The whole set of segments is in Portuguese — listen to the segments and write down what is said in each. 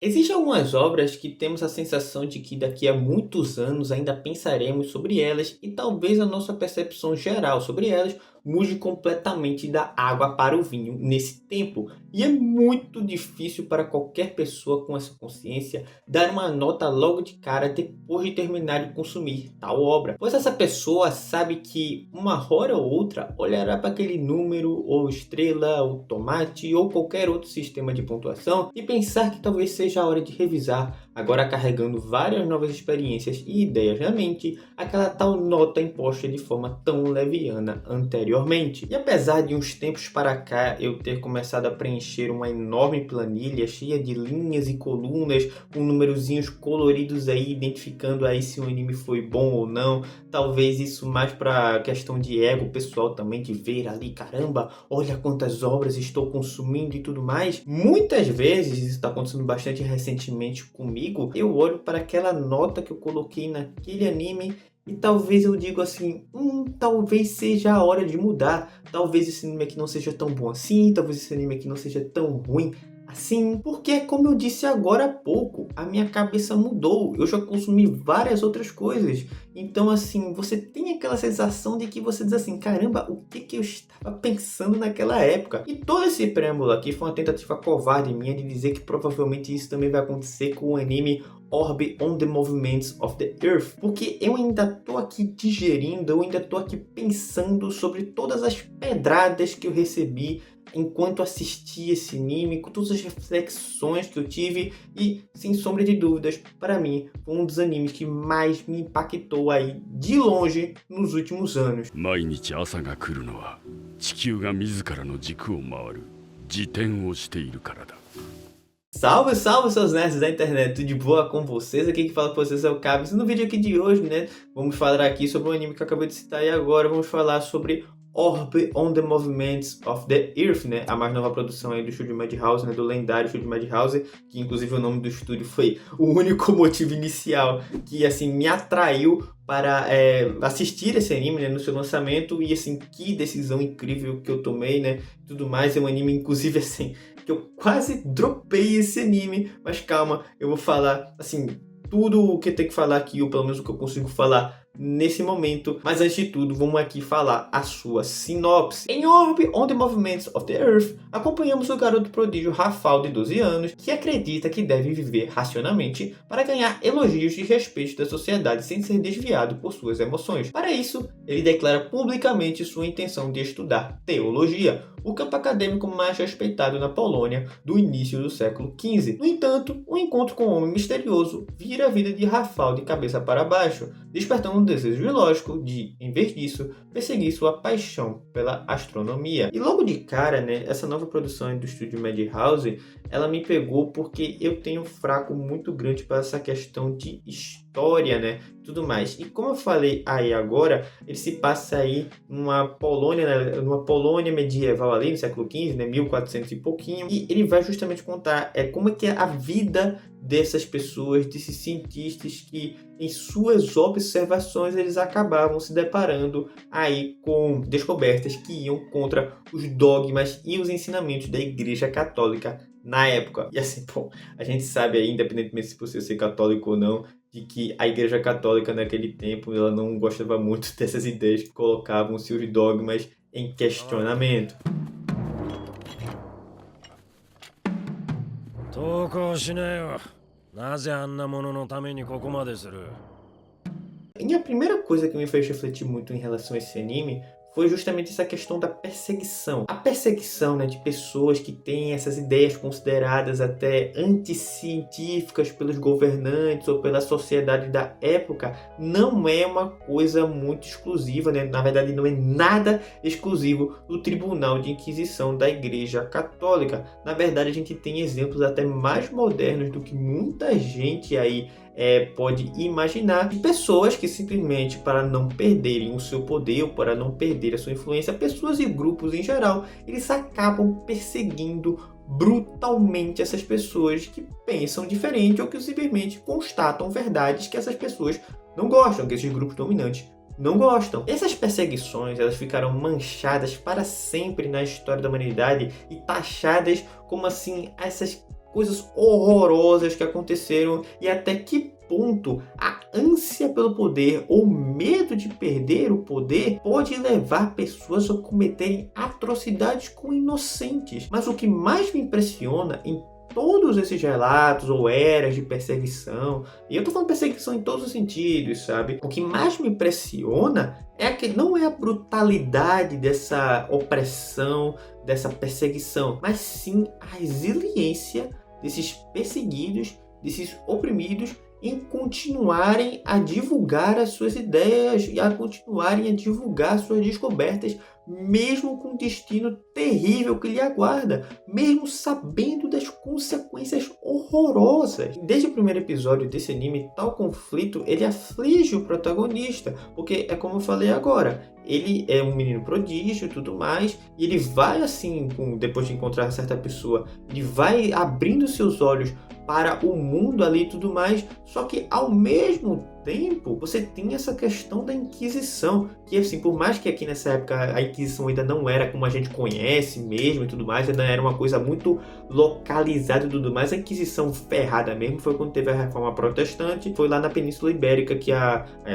Existem algumas obras que temos a sensação de que daqui a muitos anos ainda pensaremos sobre elas e talvez a nossa percepção geral sobre elas mude completamente da água para o vinho nesse tempo. E é muito difícil para qualquer pessoa com essa consciência dar uma nota logo de cara depois de terminar de consumir tal obra, pois essa pessoa sabe que uma hora ou outra olhará para aquele número ou estrela ou tomate ou qualquer outro sistema de pontuação e pensar que talvez seja a hora de revisar, agora carregando várias novas experiências e ideias na mente, aquela tal nota imposta de forma tão leviana anteriormente. E apesar de uns tempos para cá eu ter começado a preencher uma enorme planilha cheia de linhas e colunas com numerozinhos coloridos aí, identificando aí se o anime foi bom ou não, talvez isso mais para questão de ego pessoal também, de ver ali, caramba, olha quantas obras estou consumindo e tudo mais. Muitas vezes, isso está acontecendo bastante recentemente comigo, eu olho para aquela nota que eu coloquei naquele anime e talvez eu digo assim, talvez seja a hora de mudar, talvez esse anime aqui não seja tão bom assim, talvez esse anime aqui não seja tão ruim assim, porque como eu disse agora há pouco, a minha cabeça mudou, eu já consumi várias outras coisas, então assim, você tem aquela sensação de que você diz assim, caramba, o que que eu estava pensando naquela época? E todo esse preâmbulo aqui foi uma tentativa covarde minha de dizer que provavelmente isso também vai acontecer com o anime Orb on the Movements of the Earth, porque eu ainda tô aqui digerindo, eu ainda tô aqui pensando sobre todas as pedradas que eu recebi enquanto assisti esse anime, com todas as reflexões que eu tive e, sem sombra de dúvidas, para mim, foi um dos animes que mais me impactou aí, de longe, nos últimos anos. 毎日朝が来るのは地球が自らの軸を回る自転をしているからだ。 Salve, salve seus nerds da internet, tudo de boa com vocês? Aqui que fala com vocês é o Cabs. E no vídeo aqui de hoje, né, vamos falar aqui sobre um anime que eu acabei de citar e agora vamos falar sobre Orb on the Movements of the Earth, né, a mais nova produção aí do estúdio Madhouse, né, do lendário estúdio Madhouse, que inclusive o nome do estúdio foi o único motivo inicial que, assim, me atraiu para assistir esse anime, né, no seu lançamento, e assim, que decisão incrível que eu tomei, né, tudo mais. É um anime, inclusive, assim, que eu quase dropei esse anime, mas calma, eu vou falar, assim, tudo o que eu tenho que falar aqui, ou pelo menos o que eu consigo falar nesse momento, mas antes de tudo, vamos aqui falar a sua sinopse. Em Orb on the Movements of the Earth, acompanhamos o garoto prodígio Rafal, de 12 anos, que acredita que deve viver racionalmente para ganhar elogios e respeito da sociedade sem ser desviado por suas emoções. Para isso, ele declara publicamente sua intenção de estudar teologia, o campo acadêmico mais respeitado na Polônia do início do século XV. No entanto, um encontro com um homem misterioso vira a vida de Rafal de cabeça para baixo, despertando um desejo ilógico de, em vez disso, perseguir sua paixão pela astronomia. E logo de cara, né, essa nova produção do estúdio Madhouse, ela me pegou porque eu tenho um fraco muito grande para essa questão de história, né, tudo mais. E como eu falei aí agora, ele se passa aí numa Polônia, né, numa Polônia medieval ali no século XV, né, 1400 e pouquinho, e ele vai justamente contar como é que é a vida dessas pessoas, desses cientistas que, em suas observações, eles acabavam se deparando aí com descobertas que iam contra os dogmas e os ensinamentos da Igreja Católica na época. E assim, pô, a gente sabe aí, independentemente se você ser católico ou não, de que a Igreja Católica naquele tempo ela não gostava muito dessas ideias que colocavam seus dogmas em questionamento. 投稿しなよ。なぜあんなもののためにここまでする？ E a primeira coisa que me fez refletir muito em relação a esse anime foi justamente essa questão da perseguição. A perseguição, né, de pessoas que têm essas ideias consideradas até anticientíficas pelos governantes ou pela sociedade da época não é uma coisa muito exclusiva, né? Na verdade, não é nada exclusivo do Tribunal de Inquisição da Igreja Católica. Na verdade, a gente tem exemplos até mais modernos do que muita gente aí pode imaginar, de pessoas que simplesmente, para não perderem o seu poder ou para não perder a sua influência, pessoas e grupos em geral, eles acabam perseguindo brutalmente essas pessoas que pensam diferente ou que simplesmente constatam verdades que essas pessoas não gostam, que esses grupos dominantes não gostam. Essas perseguições, elas ficaram manchadas para sempre na história da humanidade e taxadas como assim essas coisas horrorosas que aconteceram e até que ponto a ânsia pelo poder ou medo de perder o poder pode levar pessoas a cometerem atrocidades com inocentes. Mas o que mais me impressiona em todos esses relatos ou eras de perseguição, e eu tô falando perseguição em todos os sentidos, sabe? O que mais me impressiona é que não é a brutalidade dessa opressão, dessa perseguição, mas sim a resiliência desses perseguidos, desses oprimidos, em continuarem a divulgar as suas ideias e a continuarem a divulgar suas descobertas, mesmo com o destino terrível que lhe aguarda, mesmo sabendo das consequências horrorosas. Desde o primeiro episódio desse anime, tal conflito, ele aflige o protagonista, porque é como eu falei agora, ele é um menino prodígio e tudo mais, e ele vai assim, depois de encontrar certa pessoa, ele vai abrindo seus olhos para o mundo ali e tudo mais, só que ao mesmo tempo você tem essa questão da Inquisição, que assim, por mais que aqui nessa época a Inquisição ainda não era como a gente conhece mesmo e tudo mais, ainda era uma coisa muito localizada e tudo mais, a Inquisição ferrada mesmo foi quando teve a Reforma Protestante, foi lá na Península Ibérica, que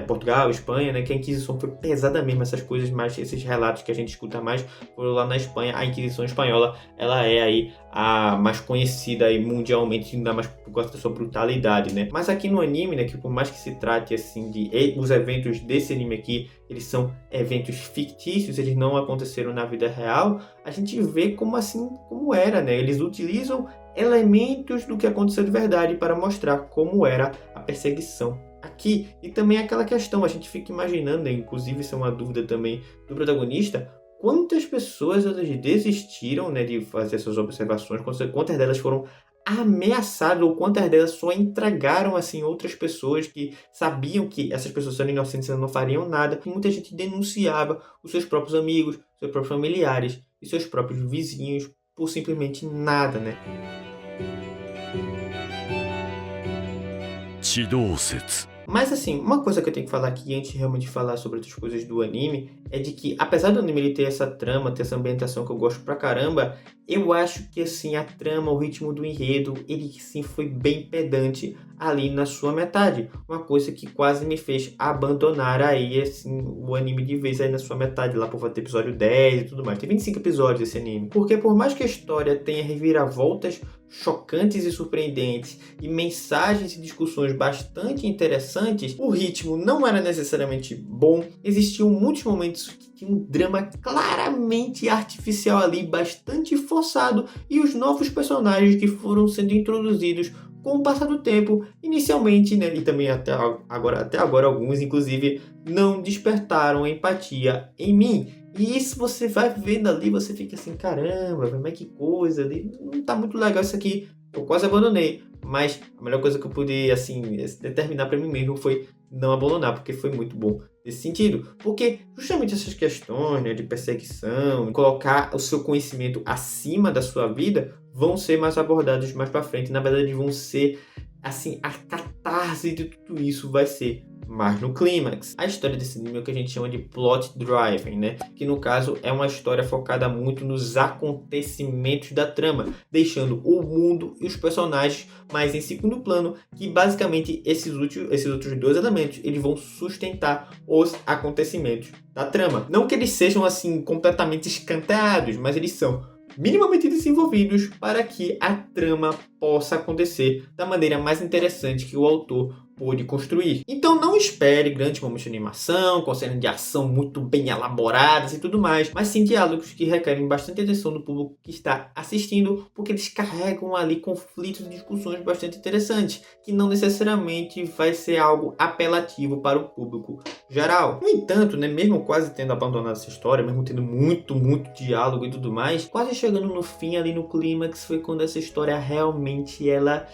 Portugal, Espanha, né, que a Inquisição foi pesada mesmo, essas coisas mais, esses relatos que a gente escuta mais, foram lá na Espanha. A Inquisição Espanhola, ela é aí a mais conhecida aí mundialmente, ainda mais por causa da sua brutalidade, né? Mas aqui no anime, né, que por mais que se trate assim os eventos desse anime aqui, eles são eventos fictícios, eles não aconteceram na vida real, a gente vê como assim, como era, né? Eles utilizam elementos do que aconteceu de verdade para mostrar como era a perseguição aqui. E também aquela questão, a gente fica imaginando, né, inclusive isso é uma dúvida também do protagonista, quantas pessoas elas desistiram, né, de fazer essas observações, quantas delas foram ameaçadas ou quantas delas só entregaram assim outras pessoas que sabiam que essas pessoas eram inocentes e não fariam nada. E muita gente denunciava os seus próprios amigos, seus próprios familiares e seus próprios vizinhos por simplesmente nada, né? 地動説 Mas assim, uma coisa que eu tenho que falar aqui antes de realmente falar sobre outras coisas do anime é de que, apesar do anime ele ter essa trama, ter essa ambientação que eu gosto pra caramba, eu acho que assim, a trama, o ritmo do enredo, ele sim foi bem pedante ali na sua metade. Uma coisa que quase me fez abandonar aí assim, o anime de vez aí na sua metade, lá por volta do episódio 10 e tudo mais. Tem 25 episódios esse anime. Porque por mais que a história tenha reviravoltas chocantes e surpreendentes e mensagens e discussões bastante interessantes, o ritmo não era necessariamente bom. Existiam muitos momentos que tinham um drama claramente artificial ali, bastante forçado, e os novos personagens que foram sendo introduzidos com o passar do tempo, inicialmente, né, e também até agora alguns, inclusive, não despertaram empatia em mim. E isso você vai vendo ali, você fica assim, caramba, mas que coisa ali, não tá muito legal isso aqui, eu quase abandonei. Mas a melhor coisa que eu pude, assim, determinar para mim mesmo foi não abandonar, porque foi muito bom nesse sentido. Porque justamente essas questões, né, de perseguição, colocar o seu conhecimento acima da sua vida, vão ser mais abordados mais para frente. Na verdade, vão ser, assim, a catarse de tudo isso vai ser mais no clímax. A história desse anime é o que a gente chama de plot driving, né? Que no caso é uma história focada muito nos acontecimentos da trama, deixando o mundo e os personagens mais em segundo plano, que basicamente esses outros dois elementos eles vão sustentar os acontecimentos da trama. Não que eles sejam assim completamente escanteados, mas eles são minimamente desenvolvidos para que a trama possa acontecer da maneira mais interessante que o autor pôde construir. Então não espere grandes momentos de animação, com cenas de ação muito bem elaboradas e tudo mais, mas sim diálogos que requerem bastante atenção do público que está assistindo, porque eles carregam ali conflitos e discussões bastante interessantes, que não necessariamente vai ser algo apelativo para o público geral. No entanto, né, mesmo quase tendo abandonado essa história, mesmo tendo muito diálogo e tudo mais, quase chegando no fim ali no clímax, foi quando essa história realmente ela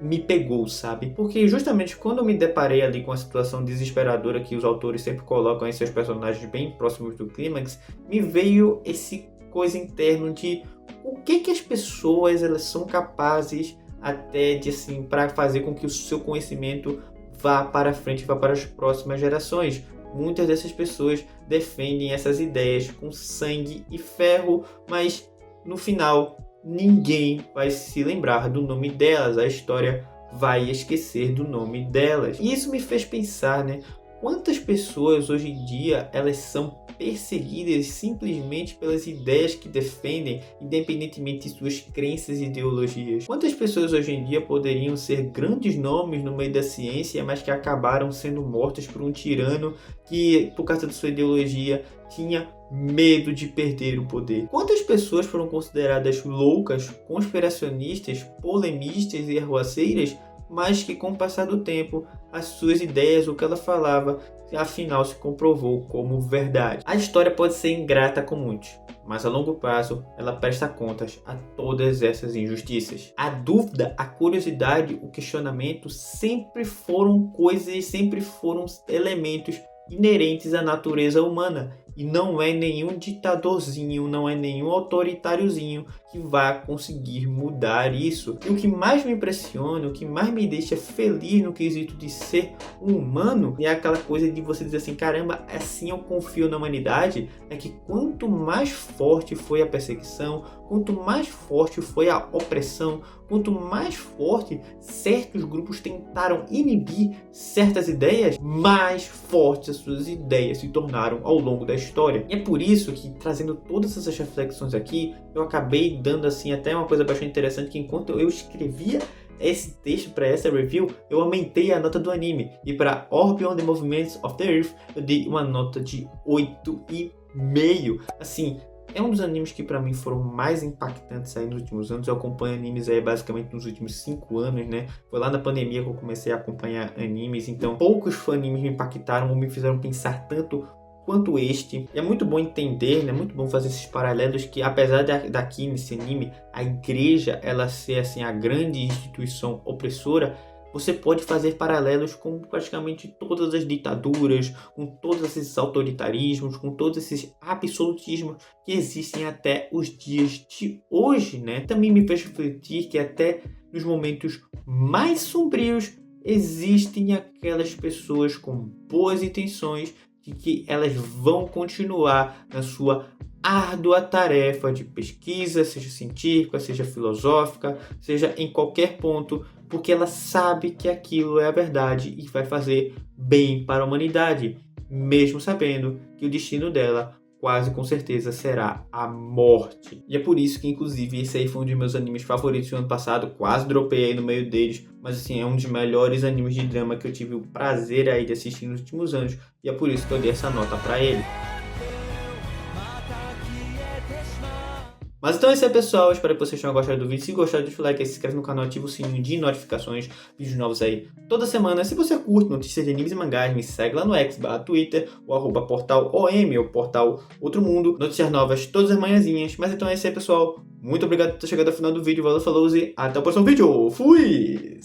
me pegou, sabe? Porque justamente quando eu me deparei ali com a situação desesperadora que os autores sempre colocam em seus personagens bem próximos do clímax, me veio esse coisa interno de o que as pessoas elas são capazes até de assim para fazer com que o seu conhecimento vá para frente, vá para as próximas gerações. Muitas dessas pessoas defendem essas ideias com sangue e ferro, mas no final ninguém vai se lembrar do nome delas, a história vai esquecer do nome delas. E isso me fez pensar, né? Quantas pessoas hoje em dia elas são perseguidas simplesmente pelas ideias que defendem, independentemente de suas crenças e ideologias? Quantas pessoas hoje em dia poderiam ser grandes nomes no meio da ciência, mas que acabaram sendo mortas por um tirano que, por causa de sua ideologia, tinha medo de perder o poder? Quantas pessoas foram consideradas loucas, conspiracionistas, polemistas e arruaceiras, mas que com o passar do tempo, as suas ideias, o que ela falava, afinal se comprovou como verdade? A história pode ser ingrata com muitos, mas a longo prazo ela presta contas a todas essas injustiças. A dúvida, a curiosidade, o questionamento sempre foram coisas, sempre foram elementos inerentes à natureza humana. E não é nenhum ditadorzinho, não é nenhum autoritáriozinho que vai conseguir mudar isso. E o que mais me impressiona, o que mais me deixa feliz no quesito de ser um humano, é aquela coisa de você dizer assim, caramba, assim eu confio na humanidade, é que quanto mais forte foi a perseguição, quanto mais forte foi a opressão, quanto mais forte certos grupos tentaram inibir certas ideias, mais fortes as suas ideias se tornaram ao longo da história. E é por isso que, trazendo todas essas reflexões aqui, eu acabei dando assim até uma coisa bastante interessante, que enquanto eu escrevia esse texto para essa review, eu aumentei a nota do anime. E para Orb on the Movements of the Earth, eu dei uma nota de 8,5. Assim, é um dos animes que para mim foram mais impactantes aí nos últimos anos. Eu acompanho animes aí basicamente nos últimos 5 anos, né? Foi lá na pandemia que eu comecei a acompanhar animes, então poucos animes me impactaram ou me fizeram pensar tanto quanto este. E é muito bom entender, né? Muito bom fazer esses paralelos, que apesar daqui nesse anime a igreja ela ser assim a grande instituição opressora, você pode fazer paralelos com praticamente todas as ditaduras, com todos esses autoritarismos, com todos esses absolutismos que existem até os dias de hoje, né? Também me fez refletir que até nos momentos mais sombrios existem aquelas pessoas com boas intenções de que elas vão continuar na sua árdua tarefa de pesquisa, seja científica, seja filosófica, seja em qualquer ponto, porque ela sabe que aquilo é a verdade e vai fazer bem para a humanidade, mesmo sabendo que o destino dela quase com certeza será a morte. E é por isso que, inclusive, esse aí foi um dos meus animes favoritos do ano passado, quase dropei aí no meio deles, mas assim, é um dos melhores animes de drama que eu tive o prazer aí de assistir nos últimos anos, e é por isso que eu dei essa nota para ele. Mas então é isso aí, pessoal, espero que vocês tenham gostado do vídeo. Se gostaram, deixa o like aí, se inscreve no canal, ativa o sininho de notificações, vídeos novos aí toda semana. Se você curte notícias de animes e mangás, me segue lá no X/Twitter, ou @portal OM, ou portal Outro Mundo, notícias novas todas as manhãzinhas. Mas então é isso aí, pessoal, muito obrigado por ter chegado ao final do vídeo, valeu, falou e até o próximo vídeo, fui!